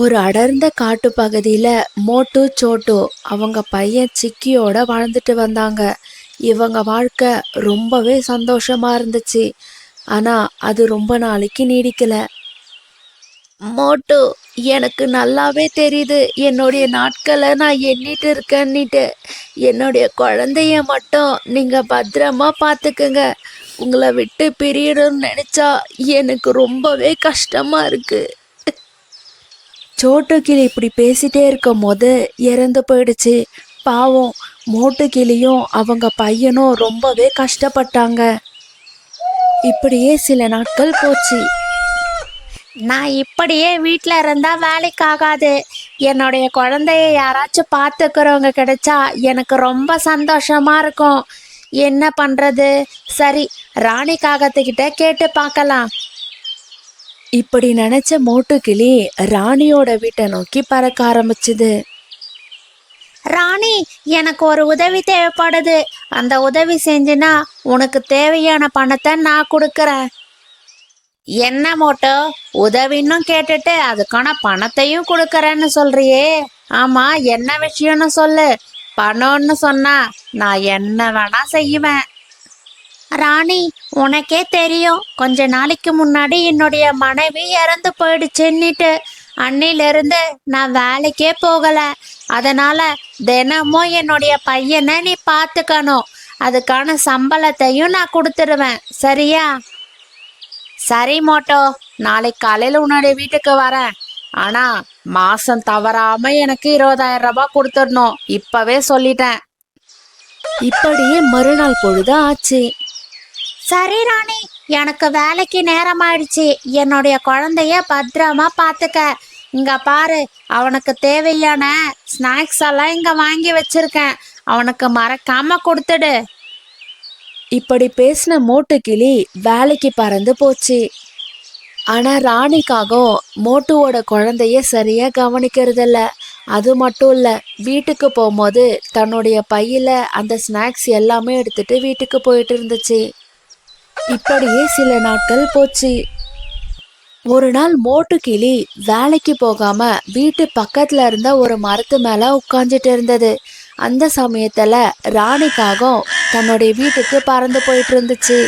ஒரு அடர்ந்த காட்டு பகுதியில மோட்டு சோட்டு அவங்க பையன் சிக்கியோட வாழ்ந்துட்டு வந்தாங்க. இவங்க வாழ்க்கை ரொம்பவே சந்தோஷமா இருந்துச்சு. ஆனா அது ரொம்ப நாளைக்கு நீடிக்கல. மோட்டு, எனக்கு நல்லாவே தெரியுது என்னுடைய நாட்களை நான் எண்ணிட்டு இருக்கேன்னுட்டு. என்னுடைய குழந்தைய மட்டும் நீங்க பத்திரமா பார்த்துக்குங்க. உங்களை விட்டு பிரியணும்னு நினைச்சா எனக்கு ரொம்பவே கஷ்டமா இருக்கு. சோட்டு கிளி இப்படி பேசிட்டே இருக்கும் போது இறந்து போயிடுச்சு. பாவம், மோட்டு கிளியும் அவங்க பையனும் ரொம்பவே கஷ்டப்பட்டாங்க. இப்படியே சில நாட்கள் போச்சு. நான் இப்படியே வீட்டில் இருந்தா வேலைக்கு ஆகாது. என்னுடைய குழந்தைய யாராச்சும் பார்த்துக்கிறவங்க கிடைச்சா எனக்கு ரொம்ப சந்தோஷமா இருக்கும். என்ன பண்றது? சரி, ராணி காகத்துக்கிட்ட கேட்டு பார்க்கலாம். இப்படி நினைச்ச மோட்டு கிளி ராணியோட வீட்டை நோக்கி பறக்க ஆரம்பிச்சுது. ராணி, எனக்கு ஒரு உதவி தேவைப்படுது. அந்த உதவி செஞ்சுனா உனக்கு தேவையான பணத்தை நான் கொடுக்கறேன். என்ன மோட்டோ, உதவின்னு கேட்டுட்டு அதுக்கான பணத்தையும் கொடுக்கறேன்னு சொல்றியே? ஆமா, என்ன விஷயம்னு சொல்லு. பணம்னு சொன்னா நான் என்ன வேணா செய்வேன். ராணி, உனக்கே தெரியும், கொஞ்ச நாளைக்கு முன்னாடி என்னுடைய மனைவி இறந்து போயிடுச்சுன்னுட்டு. அன்னிலிருந்து நான் வேலைக்கே போகல. அதனால தினமும் என்னுடைய பையனை நீ பார்த்துக்கணும். அதுக்கான சம்பளத்தையும் நான் கொடுத்துடுவேன், சரியா? சரி மோட்டோ, நாளைக்கு காலையில உன்னுடைய வீட்டுக்கு வரேன். ஆனா மாசம் தவறாம எனக்கு 20,000 ரூபாய் கொடுத்துடணும், இப்பவே சொல்லிட்டேன். இப்படியே மறுநாள் பொழுது ஆச்சு. சரி ராணி, எனக்கு வேலைக்கு நேரம் ஆயிடுச்சு. என்னுடைய குழந்தைய பத்திரமா பார்த்துக்க. இங்க பாரு, அவனுக்கு தேவையான ஸ்நாக்ஸ் எல்லாம் இங்க வாங்கி வச்சிருக்கேன். அவனுக்கு மறக்காம கொடுத்துடு. இப்படி பேசின மோட்டு கிளி வேலைக்கு பறந்து போச்சு. ஆனா ராணிக்காகவும் மோட்டுவோட குழந்தைய சரியா கவனிக்கிறதில்ல. அது மட்டும் இல்ல, வீட்டுக்கு போகும்போது தன்னுடைய பையில அந்த ஸ்நாக்ஸ் எல்லாமே எடுத்துட்டு வீட்டுக்கு போயிட்டு இருந்துச்சு. இப்படியே சில நாட்கள் போச்சு. ஒரு நாள் மோட்டு கிளி வேலைக்கு போகாம வீட்டு பக்கத்துல இருந்த ஒரு மரத்து மேல உட்கார்ந்துட்டு இருந்தது. அந்த சமயத்துல ராணிக்காகவும் தன்னுடைய வீட்டுக்கு பறந்து போயிட்டு இருந்துச்சு.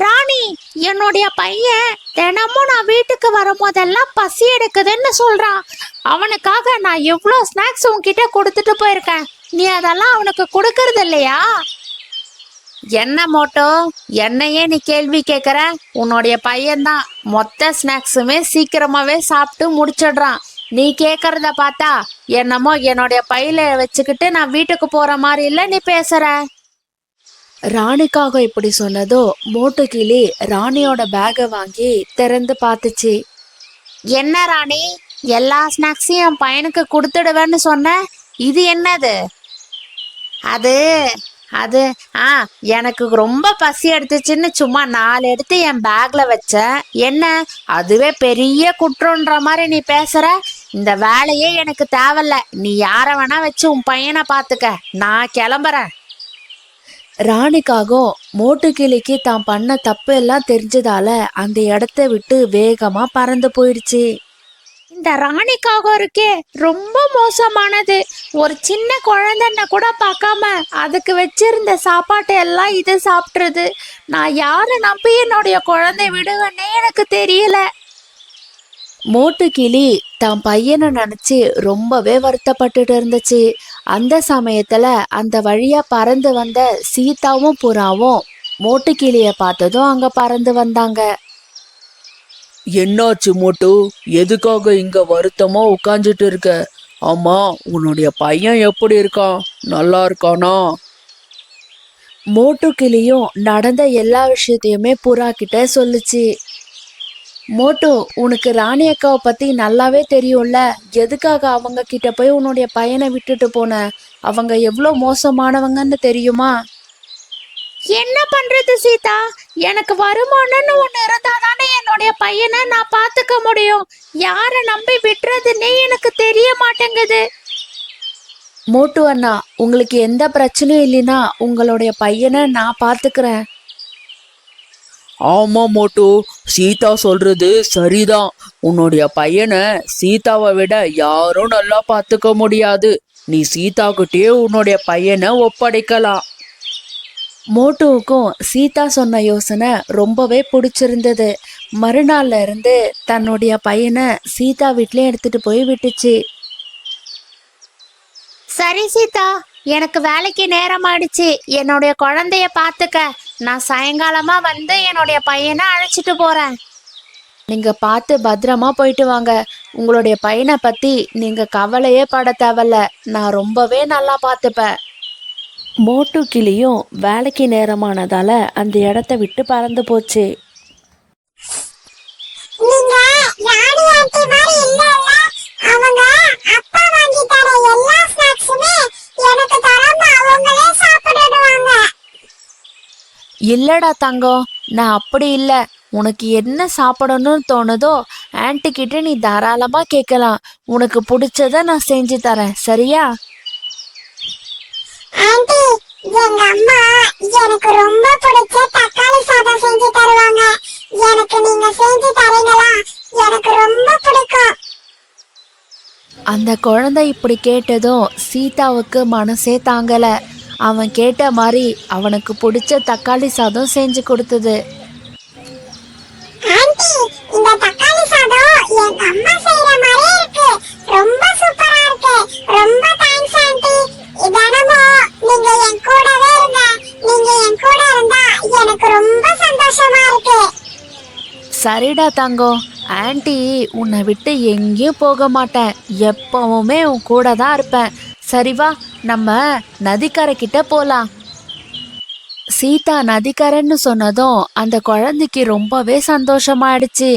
ராணி, என்னுடைய பையன் தினமும் நான் வீட்டுக்கு வரும்போதெல்லாம் பசி எடுக்குதுன்னு சொல்றான். அவனுக்காக நான் எவ்வளோ ஸ்நாக்ஸ் உன்கிட்ட கொடுத்துட்டு போயிருக்கேன். நீ அதெல்லாம் அவனுக்கு கொடுக்கறது இல்லையா? என்ன மோட்டோ, என்னையே நீ கேள்வி கேட்குற? உன்னுடைய பையன்தான் மொத்த ஸ்நாக்ஸுமே சீக்கிரமாவே சாப்பிட்டு முடிச்சிடுறான். நீ கேட்கறத பார்த்தா என்னமோ என்னுடைய பையில வச்சுக்கிட்டு நான் வீட்டுக்கு போற மாதிரி இல்லை நீ பேசுற. ராணிக்காக இப்படி சொன்னதோ மோட்டு கிளி ராணியோட பேகை வாங்கி திறந்து பார்த்துச்சு. என்ன ராணி, எல்லா ஸ்நாக்ஸையும் என் பையனுக்கு கொடுத்துடுவேன்னு சொன்ன, இது என்னது? அது அது எனக்கு ரொம்ப பசி எடுத்துச்சுன்னு சும்மா 4 எடுத்து என் பேக்ல வச்சேன். என்ன, அதுவே பெரிய குற்றம்ன்ற மாதிரி நீ பேசுற? இந்த வேலையே எனக்கு தேவையில்ல. நீ யார வேணா வச்சு உன் பையனை பார்த்துக்க, நான் கிளம்புறேன். ராணிக்காகவும் மோட்டு கிளிக்கு தான் பண்ண தப்பு எல்லாம் தெரிஞ்சதால அந்த இடத்த விட்டு வேகமா பறந்து போயிடுச்சு. இந்த ராணிக்காக இருக்கே ரொம்ப மோசமானது. ஒரு சின்ன குழந்தைன்னு கூட பார்க்காம அதுக்கு வச்சிருந்த சாப்பாட்டை எல்லாம் இது சாப்பிட்றது. நான் யாரை நம்பி என்னுடைய குழந்தை விடுவேன்னே எனக்கு தெரியல. மோட்டு கிளி தான் பையனை நினைச்சு ரொம்பவே வருத்தப்பட்டுட்டு இருந்துச்சு. அந்த சமயத்துல அந்த வழியா பறந்து வந்த சீதாவும் புறாவும் மோட்டு கிளிய பார்த்ததும் அங்க பறந்து வந்தாங்க. என்னாச்சு மோட்டு, எதுக்காக இங்க வருத்தமா உட்காந்துட்டு இருக்க? ஆமா, உன்னுடைய பையன் எப்படி இருக்கான்? நல்லா இருக்கானா? மோட்டு கிளியும் நடந்த எல்லா விஷயத்தையுமே புறா கிட்ட சொல்லுச்சு. மோட்டு, உனக்கு ராணி அக்காவை பத்தி நல்லாவே தெரியும்ல. எதுக்காக அவங்க கிட்ட போய் உன்னுடைய பையனை விட்டுட்டு போன? அவங்க எவ்வளோ மோசமானவங்கன்னு தெரியுமா? என்ன பண்றது சீதா, எனக்கு வருமானம்னு ஒண்ணு இருந்தா தானே என்னுடைய பையனை நான் பாத்துக்க முடியும். யாரை நம்பி விட்டுறதுன்னே எனக்கு தெரிய மாட்டேங்குது. மோட்டு அண்ணா, உங்களுக்கு எந்த பிரச்சனையும் இல்லைன்னா உங்களுடைய பையனை நான் பாத்துக்கிறேன். ஆமா மோட்டு, சீதா சொல்றது சரிதான். உன்னுடைய பையனை சீதாவை விட யாரும் நல்லா பார்த்துக்க முடியாது. நீ சீதாக்கிட்டே உன்னுடைய பையனை ஒப்படைக்கலாம். மோட்டுவுக்கும் சீதா சொன்ன யோசனை ரொம்பவே பிடிச்சிருந்தது. மறுநாள்ல இருந்து தன்னுடைய பையனை சீதா வீட்லயே எடுத்துட்டு போய் விட்டுச்சு. சரி சீதா, எனக்கு வேலைக்கு நேரம் ஆயிடுச்சு. என்னுடைய குழந்தைய பாத்துக்க. நான் சாயங்காலமா வந்து என்னுடைய பையனை அழைச்சிட்டு போறேன். நீங்க பார்த்து பத்திரமா போயிட்டு வாங்க. உங்களுடைய பையனை பத்தி நீங்க கவலையே பட தேவையில்ல. நான் ரொம்பவே நல்லா பார்த்துப்பேன். மோட்டு கிளியும் வேலைக்கு நேரமானதால அந்த இடத்த விட்டு பறந்து போச்சு. நீங்க ராணி ஆண்டி மாதிரி இல்ல. அவங்க அப்பா வாங்கி தர எல்லா ஸ்நாக்ஸுமே எனக்கு தராம அவங்களே சாப்பிடுவாங்க. இல்லடா தங்கம், நான் அப்படி இல்லை. உனக்கு என்ன சாப்பிடணும்னு தோணுதோ ஆன்ட்டி கிட்ட நீ தாராளமா கேட்கலாம். உனக்கு பிடிச்சத நான் செஞ்சு தரேன், சரியா? ஆண்டி, எங்க அம்மா எனக்கு ரொம்ப பிடிச்ச தக்காளி சாதம் செஞ்சு தருவாங்க. எனக்கு நீங்க செஞ்சு தரீங்களா? எனக்கு ரொம்ப பிடிக்கும். அந்த குழந்தை இப்படி கேட்டதும் சீதாவுக்கு மனசே தாங்கல. அவன் கேட்ட மாதிரி அவனுக்கு பிடிச்ச தக்காளி சாதம் செஞ்சு கொடுத்தது. ஆண்டி, இந்த தக்காளி சாதம் எங்க அம்மா செய்யற மாதிரியே இருக்கு. ரொம்ப சூப்பரா இருக்கு. ரொம்ப தேங்க்ஸ் ஆண்டி. தினமும் நீங்க என் கூடவே இருங்க. நீங்க என் கூட இருந்தா எனக்கு ரொம்ப சந்தோஷமா இருக்கு. சரிடா தங்கம், ஆன்ட்டி உன்னை விட்டு எங்கேயும் போக மாட்டேன். எப்பவுமே உன் கூட தான் இருப்பேன். சரி வா, நம்ம நதிக்கரை கிட்ட போலாம். சீதா நதிக்கரைன்னு சொன்னதும் அந்த குழந்தைக்கு ரொம்பவே சந்தோஷமாயிடுச்சு.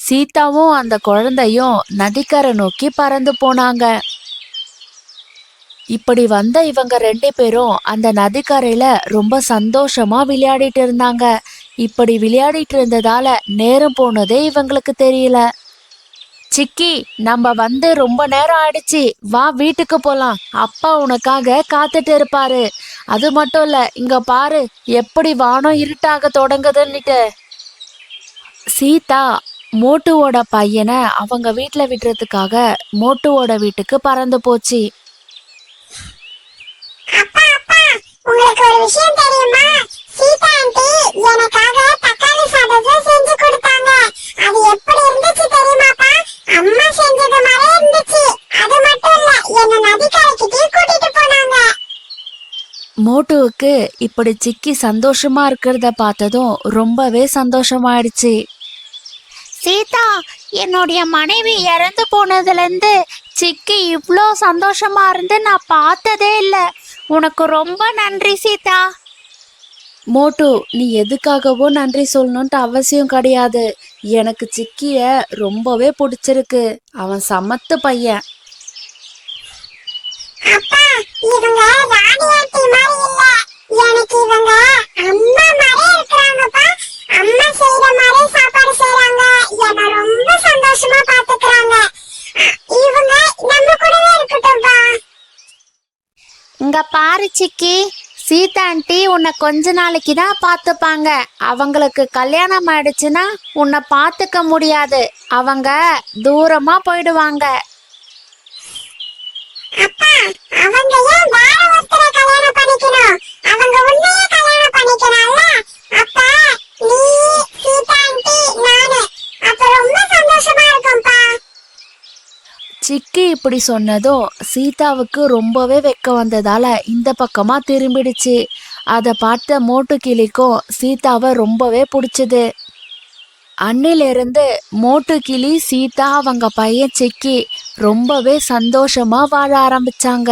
சீதாவும் அந்த குழந்தையும் நதிக்கரை நோக்கி பறந்து போனாங்க. இப்படி வந்த இவங்க 2 பேரும் அந்த நதிக்கரையில ரொம்ப சந்தோஷமா விளையாடிட்டு இருந்தாங்க. இப்படி விளையாடிட்டு இருந்ததால நேரம் போனதே இவங்களுக்கு தெரியல. சிக்கி, நம்ம வந்து ரொம்ப நேரம் ஆயிடுச்சு. வா, வீட்டுக்கு போலாம். அப்பா உனக்காக காத்துட்டு இருப்பாரு. அது மட்டும் இல்ல, இங்க பாரு எப்படி வானம் இருட்டாக தொடங்குதுன்னுட்டு. சீதா மோட்டுவோட பையனை அவங்க வீட்டுல விடுறதுக்காக மோட்டுவோட வீட்டுக்கு பறந்து போச்சு. அப்பா அப்பா, உங்களுக்கு ஒரு விஷயம் தெரியுமா? சீதா ஆண்டி எனக்காக தக்காளி சாதத்தை செஞ்சு கொடுத்தாங்க. அது எப்படி இருந்துச்சு தெரியுமாப்பா? அம்மா செஞ்சது மாதிரியே இருந்துச்சு. அது மட்டும் இல்ல, என்ன நதிக்கரைக்கிட்டே கூட்டிட்டு போனாங்க. மோட்டுவுக்கு இப்படி சிக்கி சந்தோஷமா இருக்கிறத பார்த்ததும் ரொம்பவே சந்தோஷமாயிடுச்சு. சீதா, என்னுடைய மனைவி இறந்து போனதுல இருந்து சிக்கி இவ்வளோ சந்தோஷமா இருந்து நான் பார்த்ததே இல்லை. உனக்கு ரொம்ப நன்றி சீதா. மோட்டு, நீ எதுக்காகவோ நன்றி சொல்லணும்ட்டு அவசியம் கிடையாது. எனக்கு சிக்கிய ரொம்பவே பிடிச்சிருக்கு. அவன் சமத்து பையன். அப்பா, இவங்க ராணி ஆண்டி மாதிரி இல்ல. எனக்கு இவங்க அம்மா மாதிரியே இருக்கிறாங்கப்பா. அம்மா செய்யற மாதிரி சாப்பாடு செய்றாங்க. என்ன ரொம்ப சந்தோஷமா பாத்துக்கிறாங்க. இவங்க நம்ம கூடவே இருக்கட்டும்பா. இங்க பாரு சிக்கி, சீதா ஆண்டி உன்னை கொஞ்ச நாளைக்கு தான் பார்த்துப்பாங்க. அவங்களுக்கு கல்யாணம் ஆயிடுச்சுன்னா உன்னை பார்த்துக்க முடியாது. அவங்க தூரமா போயிடுவாங்க. அப்பா, அவங்க ஏன் வேற ஒருத்தரை கல்யாணம் பண்ணிக்கணும்? அவங்க உன்னையே கல்யாணம் பண்ணிக்கணும்ல. அப்ப நீ, சீதா ஆண்டி, நானு அப்ப ரொம்ப சந்தோஷமா இருக்கும்பா. சிக்கி இப்படி சொன்னதும் சீதாவுக்கு ரொம்பவே வெக்கம் வந்ததால இந்த பக்கமா திரும்பிடுச்சு. அதை பார்த்த மோட்டு கிளிக்கும் சீதாவை ரொம்பவே பிடிச்சது. அன்னிலிருந்து மோட்டு கிளி, சீதா, அவங்க பையன் சிக்கி ரொம்பவே சந்தோஷமா வாழ ஆரம்பிச்சாங்க.